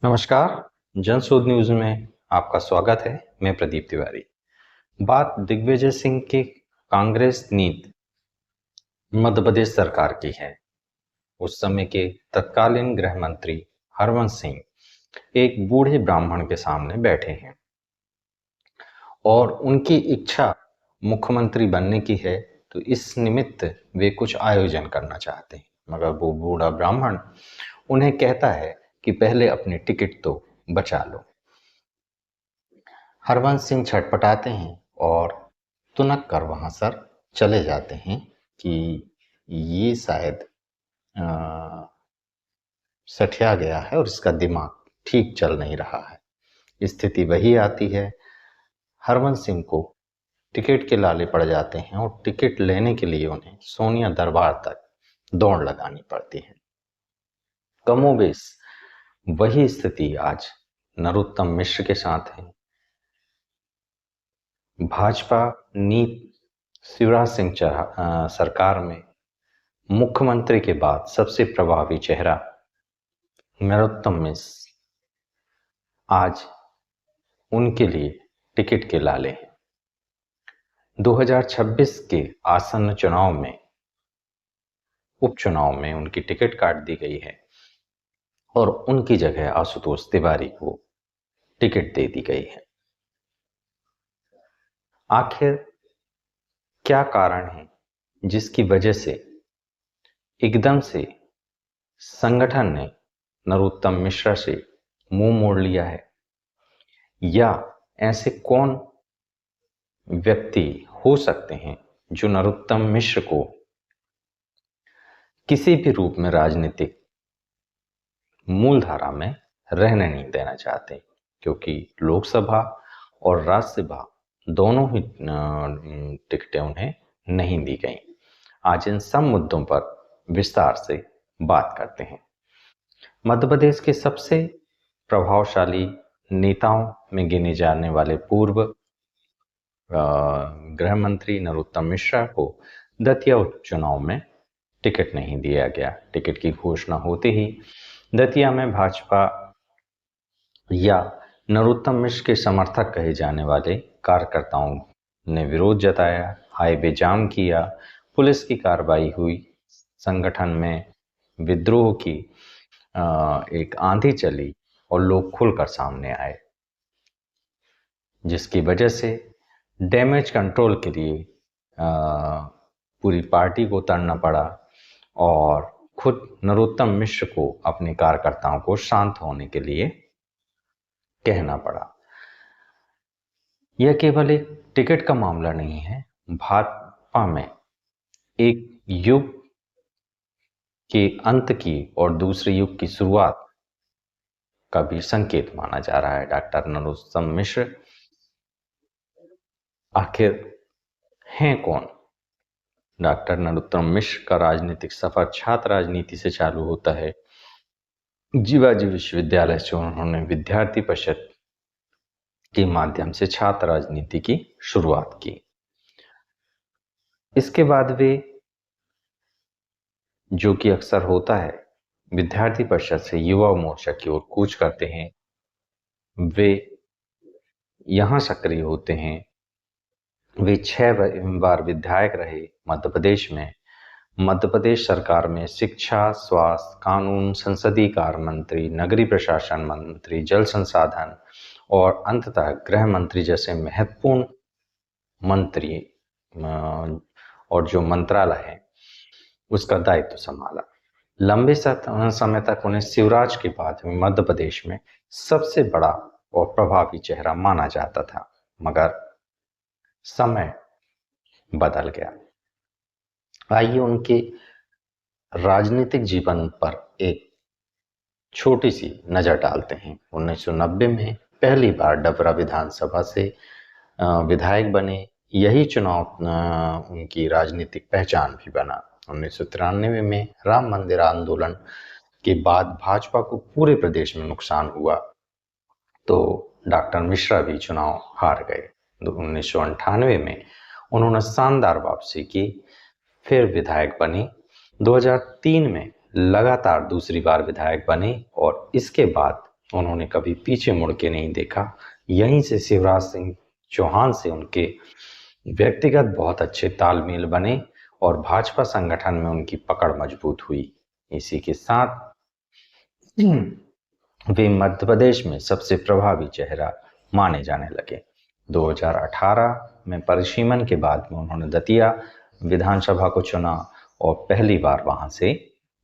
नमस्कार। जनशोध न्यूज में आपका स्वागत है। मैं प्रदीप तिवारी। बात दिग्विजय सिंह के कांग्रेस नीति मध्य प्रदेश सरकार की है। उस समय के तत्कालीन गृह मंत्री हरवंश सिंह एक बूढ़े ब्राह्मण के सामने बैठे हैं और उनकी इच्छा मुख्यमंत्री बनने की है, तो इस निमित्त वे कुछ आयोजन करना चाहते हैं। मगर वो बूढ़ा ब्राह्मण उन्हें कहता है कि पहले अपनी टिकट तो बचा लो। हरवंश सिंह छटपटाते हैं और तुनक कर वहां सर चले जाते हैं कि ये शायद सठिया गया है और इसका दिमाग ठीक चल नहीं रहा है। स्थिति वही आती है। हरवंश सिंह को टिकट के लाले पड़ जाते हैं और टिकट लेने के लिए उन्हें सोनिया दरबार तक दौड़ लगानी पड़ती है। कमोबेश वही स्थिति आज नरोत्तम मिश्र के साथ है। भाजपा नीति शिवराज सिंह सरकार में मुख्यमंत्री के बाद सबसे प्रभावी चेहरा नरोत्तम मिश्र आज उनके लिए टिकट के लाले हैं। 2026 के आसन्न चुनाव में उपचुनाव में उनकी टिकट काट दी गई है और उनकी जगह आशुतोष तिवारी को टिकट दे दी गई है। आखिर क्या कारण है जिसकी वजह से एकदम से संगठन ने नरोत्तम मिश्रा से मुंह मोड़ लिया है, या ऐसे कौन व्यक्ति हो सकते हैं जो नरोत्तम मिश्र को किसी भी रूप में राजनीतिक मूलधारा में रहने नहीं देना चाहते, क्योंकि लोकसभा और राज्यसभा दोनों ही टिकटें उन्हें नहीं दी गई। आज इन सब मुद्दों पर विस्तार से बात करते हैं। मध्य प्रदेश के सबसे प्रभावशाली नेताओं में गिने जाने वाले पूर्व गृह मंत्री नरोत्तम मिश्रा को दतिया उपचुनाव में टिकट नहीं दिया गया। टिकट की घोषणा होते ही दतिया में भाजपा या नरोत्तम मिश्र के समर्थक कहे जाने वाले कार्यकर्ताओं ने विरोध जताया, हाईवे जाम किया, पुलिस की कार्रवाई हुई, संगठन में विद्रोह की एक आंधी चली और लोग खुलकर सामने आए, जिसकी वजह से डैमेज कंट्रोल के लिए पूरी पार्टी को तड़ना पड़ा और खुद नरोत्तम मिश्र को अपने कार्यकर्ताओं को शांत होने के लिए कहना पड़ा। यह केवल एक टिकट का मामला नहीं है, भाजपा में एक युग के अंत की और दूसरे युग की शुरुआत का भी संकेत माना जा रहा है। डॉक्टर नरोत्तम मिश्र आखिर हैं कौन? डॉक्टर नरोत्तम मिश्र का राजनीतिक सफर छात्र राजनीति से चालू होता है। जीवाजी विश्वविद्यालय से उन्होंने विद्यार्थी परिषद के माध्यम से छात्र राजनीति की शुरुआत की। इसके बाद वे, जो कि अक्सर होता है, विद्यार्थी परिषद से युवा मोर्चा की ओर कूच करते हैं। वे यहां सक्रिय होते हैं। वे 6 बार विधायक रहे मध्य प्रदेश में। मध्य प्रदेश सरकार में शिक्षा, स्वास्थ्य, कानून, संसदीय कार्य मंत्री, नगरीय प्रशासन मंत्री, जल संसाधन और अंततः गृह मंत्री जैसे महत्वपूर्ण मंत्री और जो मंत्रालय है उसका दायित्व संभाला। लंबे समय तक उन्हें शिवराज के बाद मध्य प्रदेश में सबसे बड़ा और प्रभावी चेहरा माना जाता था, मगर समय बदल गया। आइए उनके राजनीतिक जीवन पर एक छोटी सी नजर डालते हैं। 1990 में पहली बार डबरा विधानसभा से विधायक बने। यही चुनाव उनकी राजनीतिक पहचान भी बना। 1993 में राम मंदिर आंदोलन के बाद भाजपा को पूरे प्रदेश में नुकसान हुआ, तो डॉक्टर मिश्रा भी चुनाव हार गए। 1998 में उन्होंने शानदार वापसी की, फिर विधायक बने। 2003 में लगातार दूसरी बार विधायक बने और इसके बाद उन्होंने कभी पीछे मुड़ के नहीं देखा। यहीं से शिवराज सिंह चौहान से उनके व्यक्तिगत बहुत अच्छे तालमेल बने और भाजपा संगठन में उनकी पकड़ मजबूत हुई। इसी के साथ वे मध्य प्रदेश में सबसे प्रभावी चेहरा माने जाने लगे। 2018 में परिसीमन के बाद में उन्होंने दतिया विधानसभा को चुना और पहली बार वहां से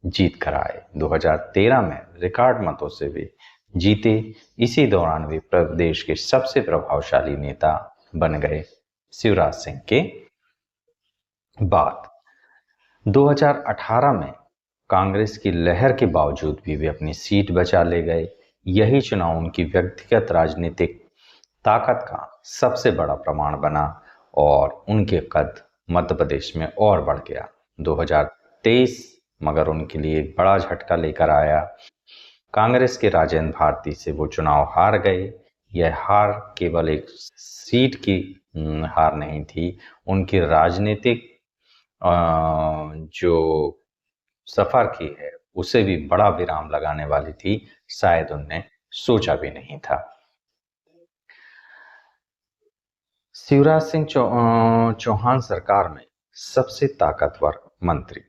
जीत कर आए। 2013 में रिकॉर्ड मतों से वे जीते। इसी दौरान वे प्रदेश के सबसे प्रभावशाली नेता बन गए। शिवराज सिंह के बाद 2018 में कांग्रेस की लहर के बावजूद भी वे अपनी सीट बचा ले गए। यही चुनाव उनकी व्यक्तिगत राजनीतिक ताकत का सबसे बड़ा प्रमाण बना और उनके कद मध्य प्रदेश में और बढ़ गया। 2023 मगर उनके लिए एक बड़ा झटका लेकर आया। कांग्रेस के राजेंद्र भारती से वो चुनाव हार गए। यह हार केवल एक सीट की हार नहीं थी, उनकी राजनीतिक जो सफर की है उसे भी बड़ा विराम लगाने वाली थी। शायद उनने सोचा भी नहीं था। शिवराज सिंह चौहान सरकार में सबसे ताकतवर मंत्री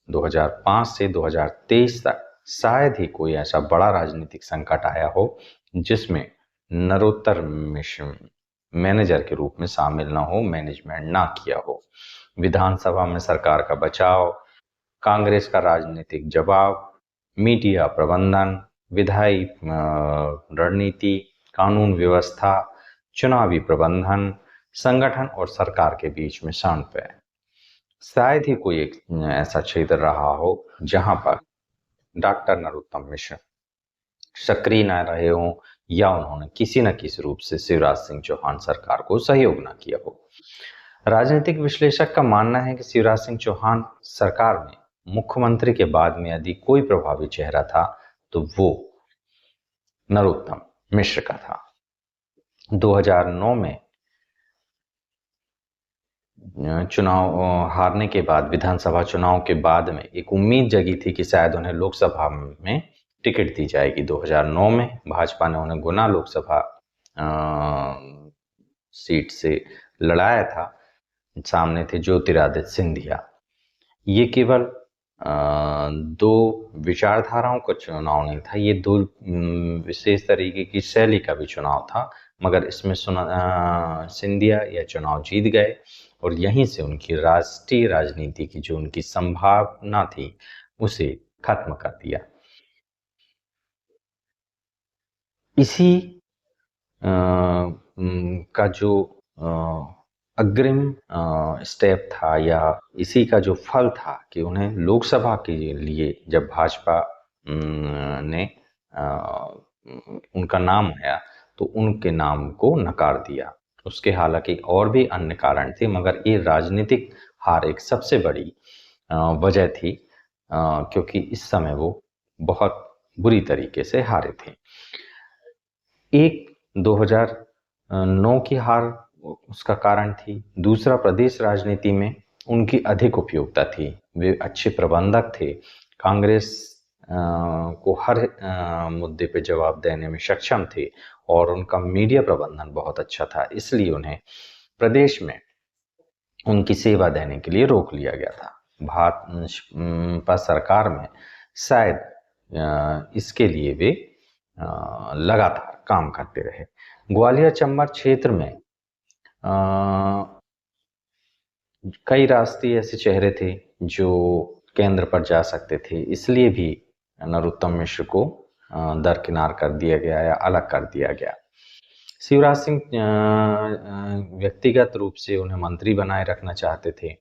2005 से 2023 तक शायद ही कोई ऐसा बड़ा राजनीतिक संकट आया हो जिसमें नरोत्तम मिश्र मैनेजर के रूप में शामिल ना हो, मैनेजमेंट ना किया हो। विधानसभा में सरकार का बचाव, कांग्रेस का राजनीतिक जवाब, मीडिया प्रबंधन, विधायी रणनीति, कानून व्यवस्था, चुनावी प्रबंधन, संगठन और सरकार के बीच में समन्वय। शायद ही कोई एक ऐसा क्षेत्र रहा हो जहां पर डॉक्टर नरोत्तम मिश्र सक्रिय न रहे हों या उन्होंने किसी न किसी रूप से शिवराज सिंह चौहान सरकार को सहयोग न किया हो। राजनीतिक विश्लेषक का मानना है कि शिवराज सिंह चौहान सरकार में मुख्यमंत्री के बाद में यदि कोई प्रभावी चेहरा था तो वो नरोत्तम मिश्र का था। 2009 में चुनाव हारने के बाद, विधानसभा चुनाव के बाद में एक उम्मीद जगी थी कि शायद उन्हें लोकसभा में टिकट दी जाएगी। 2009 में भाजपा ने उन्हें गुना लोकसभा सीट से लड़ाया था। सामने थे ज्योतिरादित्य सिंधिया। ये केवल दो विचारधाराओं का चुनाव नहीं था, ये दो विशेष तरीके की शैली का भी चुनाव था। मगर इसमें सिंधिया यह चुनाव जीत गए और यहीं से उनकी राष्ट्रीय राजनीति की जो उनकी संभावना थी उसे खत्म कर दिया। इसी का जो अग्रिम स्टेप था या इसी का जो फल था कि उन्हें लोकसभा के लिए जब भाजपा ने उनका नाम आया तो उनके नाम को नकार दिया। उसके हालांकि और भी अन्य कारण थे मगर ये राजनीतिक हार एक सबसे बड़ी वजह थी क्योंकि इस समय वो बहुत बुरी तरीके से हारे थे। एक 2009 की हार उसका कारण थी। दूसरा, प्रदेश राजनीति में उनकी अधिक उपयोगिता थी। वे अच्छे प्रबंधक थे। कांग्रेस को हर मुद्दे पे जवाब देने में सक्षम थे और उनका मीडिया प्रबंधन बहुत अच्छा था। इसलिए उन्हें प्रदेश में उनकी सेवा देने के लिए रोक लिया गया था। भाजपा सरकार में शायद इसके लिए वे लगातार काम करते रहे। ग्वालियर चंबल क्षेत्र में कई राष्ट्रीय ऐसे चेहरे थे जो केंद्र पर जा सकते थे, इसलिए भी नरोत्तम मिश्र को दरकिनार कर दिया गया या अलग कर दिया गया। शिवराज सिंह व्यक्तिगत रूप से उन्हें मंत्री बनाए रखना चाहते थे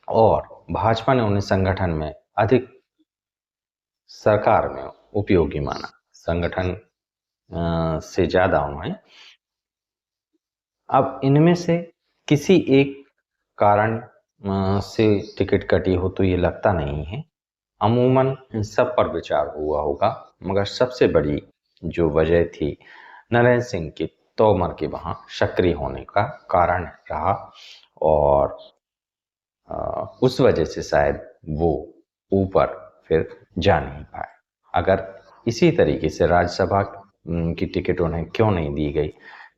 और भाजपा ने उन्हें संगठन में अधिक सरकार में उपयोगी माना। संगठन से ज्यादा उन्हें अब इनमें से किसी एक कारण से टिकट कटी हो तो ये लगता नहीं है। अमूमन इन सब पर विचार हुआ होगा मगर सबसे बड़ी जो वजह थी नरेंद्र सिंह के तोमर के वहां सक्रिय होने का कारण रहा और उस वजह से शायद वो ऊपर फिर जा नहीं पाए। अगर इसी तरीके से राज्यसभा की टिकट उन्हें क्यों नहीं दी गई,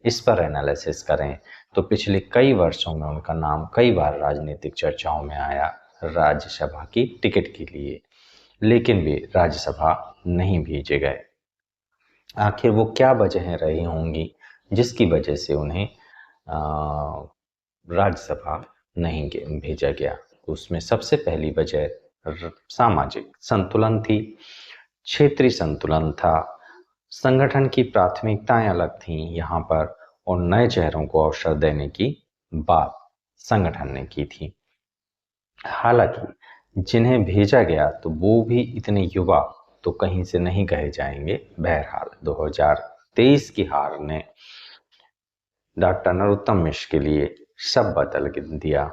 इस पर एनालिसिस करें तो पिछले कई वर्षों में उनका नाम कई बार राजनीतिक चर्चाओं में आया राज्यसभा की टिकट के लिए, लेकिन वे राज्यसभा नहीं भेजे गए। आखिर वो क्या वजह रही होंगी जिसकी वजह से उन्हें राज्यसभा नहीं भेजा गया। उसमें सबसे पहली वजह सामाजिक संतुलन थी, क्षेत्रीय संतुलन था, संगठन की प्राथमिकताएं अलग थीं यहाँ पर, और नए चेहरों को अवसर देने की बात संगठन ने की थी। हालांकि जिन्हें भेजा गया तो वो भी इतने युवा तो कहीं से नहीं कहे जाएंगे। बहरहाल 2023 की हार ने डॉक्टर नरोत्तम मिश्र के लिए सब बदल दिया।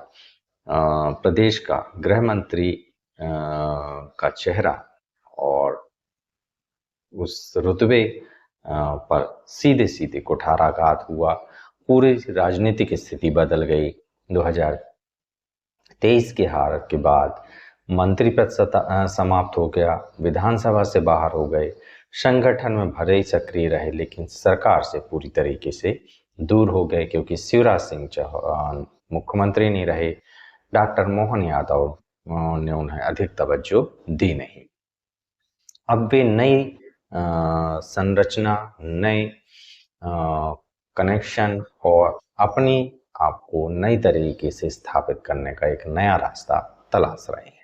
प्रदेश का गृह मंत्री का चेहरा और उस रुतबे पर सीधे सीधे कुठाराघात हुआ। पूरी राजनीतिक स्थिति बदल गई। 2023 की हार के बाद मंत्री पद समाप्त हो गया, विधानसभा से बाहर हो गए, संगठन में भले ही सक्रिय रहे लेकिन सरकार से पूरी तरीके से दूर हो गए, क्योंकि शिवराज सिंह चौहान मुख्यमंत्री नहीं रहे, डॉक्टर मोहन यादव ने उन्हें अधिक तवज्जो दी नहीं। अब वे नई संरचना, नए कनेक्शन और अपनी आपको नई तरीके से स्थापित करने का एक नया रास्ता तलाश रहे हैं।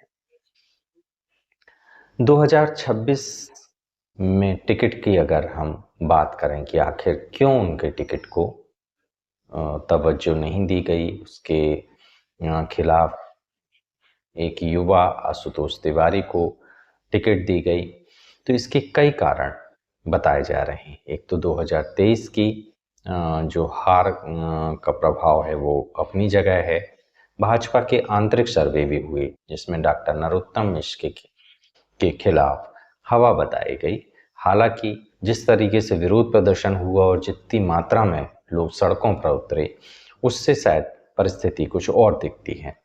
2026 में टिकट की अगर हम बात करें कि आखिर क्यों उनके टिकट को तवज्जो नहीं दी गई, उसके खिलाफ एक युवा आशुतोष तिवारी को टिकट दी गई, तो इसके कई कारण बताए जा रहे हैं। एक तो 2023 की जो हार का प्रभाव है वो अपनी जगह है। भाजपा के आंतरिक सर्वे भी हुए जिसमें डॉक्टर नरोत्तम मिश्र के खिलाफ हवा बताई गई। हालांकि जिस तरीके से विरोध प्रदर्शन हुआ और जितनी मात्रा में लोग सड़कों पर उतरे, उससे शायद परिस्थिति कुछ और दिखती है।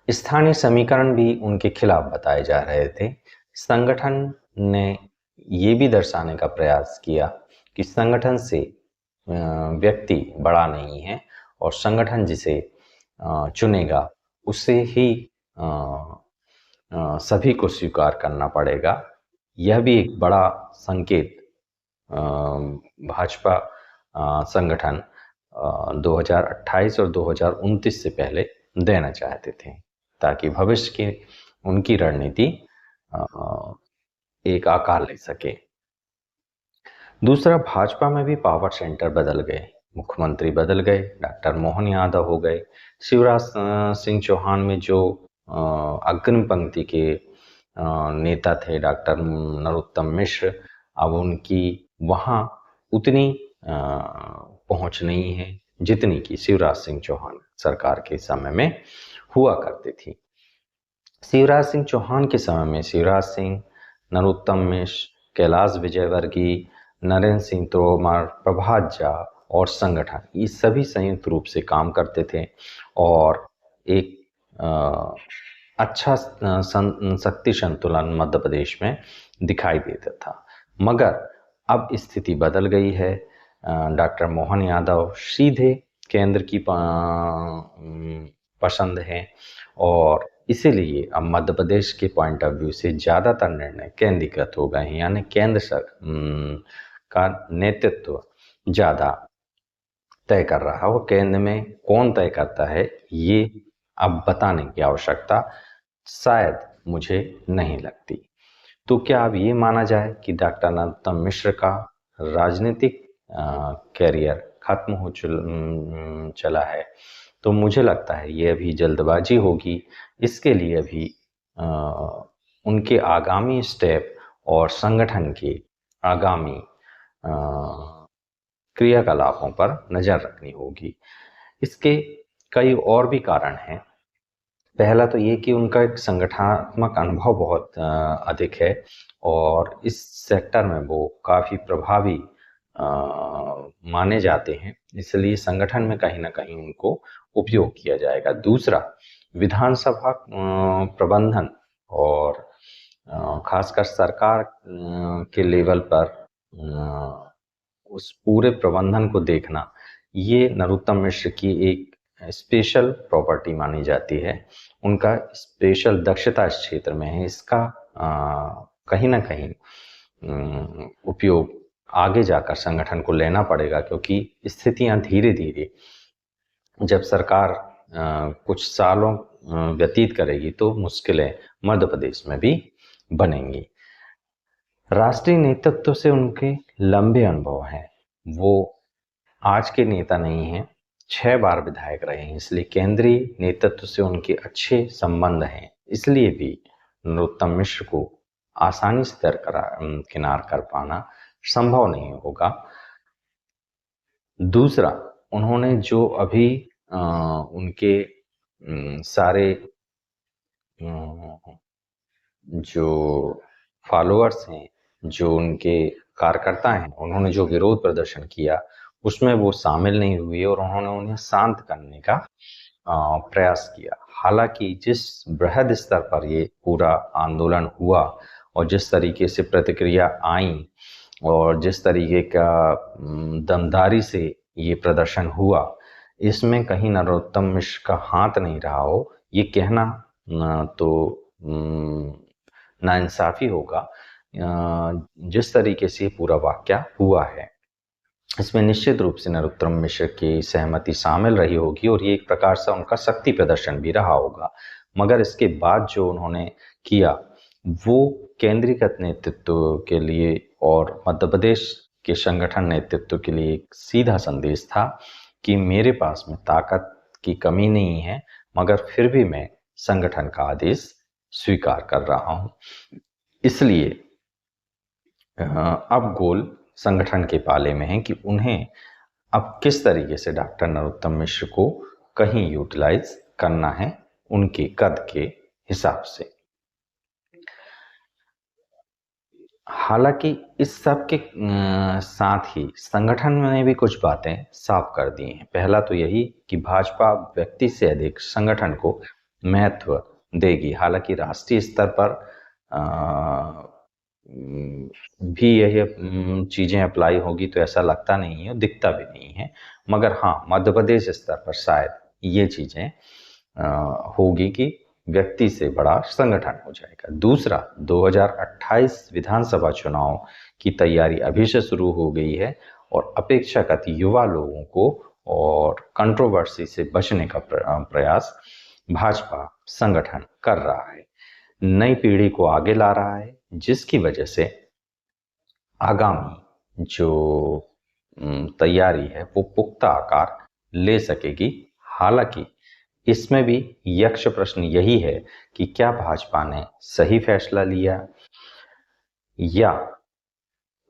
स्थानीय समीकरण भी उनके खिलाफ बताए जा रहे थे। संगठन ने ये भी दर्शाने का प्रयास किया कि संगठन से व्यक्ति बड़ा नहीं है और संगठन जिसे चुनेगा उसे ही सभी को स्वीकार करना पड़ेगा। यह भी एक बड़ा संकेत भाजपा संगठन 2028 और 2029 से पहले देना चाहते थे, ताकि भविष्य की उनकी रणनीति एक आकार ले सके। दूसरा, भाजपा में भी पावर सेंटर बदल गए, मुख्यमंत्री बदल गए, डॉक्टर मोहन यादव हो गए। शिवराज सिंह चौहान में जो अग्रिम पंक्ति के नेता थे डॉक्टर नरोत्तम मिश्र, अब उनकी वहाँ उतनी पहुँच नहीं है जितनी कि शिवराज सिंह चौहान सरकार के समय में हुआ करती थी। शिवराज सिंह चौहान के समय में शिवराज सिंह, नरोत्तम मिश्र, कैलाश विजयवर्गीय, नरेंद्र सिंह तोमर, प्रभात झा और संगठन, ये सभी संयुक्त रूप से काम करते थे और एक अच्छा शक्ति संतुलन मध्य प्रदेश में दिखाई देता था। मगर अब स्थिति बदल गई है। डॉक्टर मोहन यादव सीधे केंद्र की पसंद है और इसीलिए अब मध्य प्रदेश के पॉइंट ऑफ व्यू से ज़्यादातर निर्णय केंद्रीकृत हो गए हैं, यानी केंद्र का नेतृत्व ज़्यादा तय कर रहा है। वो केंद्र में कौन तय करता है ये अब बताने की आवश्यकता शायद मुझे नहीं लगती। तो क्या अब ये माना जाए कि डॉक्टर नरोत्तम मिश्र का राजनीतिक कैरियर खत्म हो चला है? तो मुझे लगता है ये अभी जल्दबाजी होगी। इसके लिए अभी उनके आगामी स्टेप और संगठन के आगामी क्रियाकलापों पर नज़र रखनी होगी। इसके कई और भी कारण हैं। पहला तो ये कि उनका एक संगठनात्मक अनुभव बहुत अधिक है और इस सेक्टर में वो काफ़ी प्रभावी माने जाते हैं, इसलिए संगठन में कहीं ना कहीं उनको उपयोग किया जाएगा। दूसरा, विधानसभा प्रबंधन और खासकर सरकार के लेवल पर उस पूरे प्रबंधन को देखना, ये नरोत्तम मिश्र की एक स्पेशल प्रॉपर्टी मानी जाती है। उनका स्पेशल दक्षता इस क्षेत्र में है। इसका कहीं ना कहीं उपयोग आगे जाकर संगठन को लेना पड़ेगा, क्योंकि स्थितियां धीरे धीरे जब सरकार कुछ सालों व्यतीत करेगी तो मुश्किलें मध्य प्रदेश में भी बनेंगी। राष्ट्रीय नेतृत्व से उनके लंबे अनुभव हैं। वो आज के नेता नहीं हैं, 6 बार विधायक रहे हैं, इसलिए केंद्रीय नेतृत्व से उनके अच्छे संबंध हैं। इसलिए भी नरोत्तम मिश्र को आसानी से दरकिनार कर पाना संभव नहीं होगा। दूसरा, उन्होंने जो अभी उनके सारे जो फॉलोअर्स हैं, जो उनके कार्यकर्ता हैं, उन्होंने जो विरोध प्रदर्शन किया उसमें वो शामिल नहीं हुए और उन्होंने उन्हें शांत करने का प्रयास किया। हालांकि जिस बृहद स्तर पर ये पूरा आंदोलन हुआ और जिस तरीके से प्रतिक्रिया आई और जिस तरीके का दमदारी से ये प्रदर्शन हुआ, इसमें कहीं नरोत्तम मिश्र का हाथ नहीं रहा हो, ये कहना तो नाइंसाफी होगा। जिस तरीके से पूरा वाकया हुआ है, इसमें निश्चित रूप से नरोत्तम मिश्र की सहमति शामिल रही होगी और ये एक प्रकार से उनका शक्ति प्रदर्शन भी रहा होगा। मगर इसके बाद जो उन्होंने किया वो केंद्रीकृत नेतृत्व के लिए और मध्य प्रदेश के संगठन नेतृत्व के लिए एक सीधा संदेश था कि मेरे पास में ताकत की कमी नहीं है, मगर फिर भी मैं संगठन का आदेश स्वीकार कर रहा हूं। इसलिए अब गोल संगठन के पाले में है कि उन्हें अब किस तरीके से डॉक्टर नरोत्तम मिश्र को कहीं यूटिलाइज करना है उनके कद के हिसाब से। हालांकि इस सब के साथ ही संगठन ने भी कुछ बातें साफ कर दी हैं। पहला तो यही कि भाजपा व्यक्ति से अधिक संगठन को महत्व देगी। हालांकि राष्ट्रीय स्तर पर भी यही चीजें अप्लाई होगी तो ऐसा लगता नहीं है, दिखता भी नहीं है, मगर हाँ मध्य प्रदेश स्तर पर शायद ये चीजें होगी कि व्यक्ति से बड़ा संगठन हो जाएगा। दूसरा, 2028 विधानसभा चुनाव की तैयारी अभी से शुरू हो गई है और अपेक्षाकृत युवा लोगों को और कंट्रोवर्सी से बचने का प्रयास भाजपा संगठन कर रहा है, नई पीढ़ी को आगे ला रहा है, जिसकी वजह से आगामी जो तैयारी है वो पुख्ता आकार ले सकेगी। हालांकि इसमें भी यक्ष प्रश्न यही है कि क्या भाजपा ने सही फैसला लिया या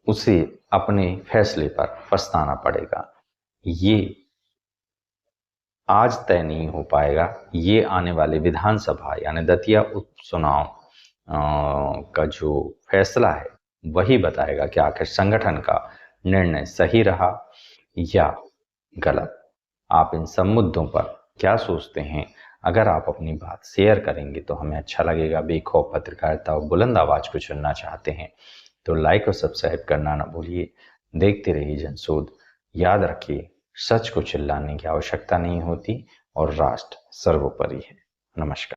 उसे अपने फैसले पर पछताना पड़ेगा। ये आज तय नहीं हो पाएगा। ये आने वाले विधानसभा यानी दतिया उपचुनाव का जो फैसला है वही बताएगा कि आखिर संगठन का निर्णय सही रहा या गलत। आप इन सब मुद्दों पर क्या सोचते हैं? अगर आप अपनी बात शेयर करेंगे तो हमें अच्छा लगेगा। बेखौफ पत्रकारिता और बुलंद आवाज को चुनना चाहते हैं तो लाइक और सब्सक्राइब करना ना भूलिए। देखते रहिए जनशोध। याद रखिए, सच को चिल्लाने की आवश्यकता नहीं होती और राष्ट्र सर्वोपरि है। नमस्कार।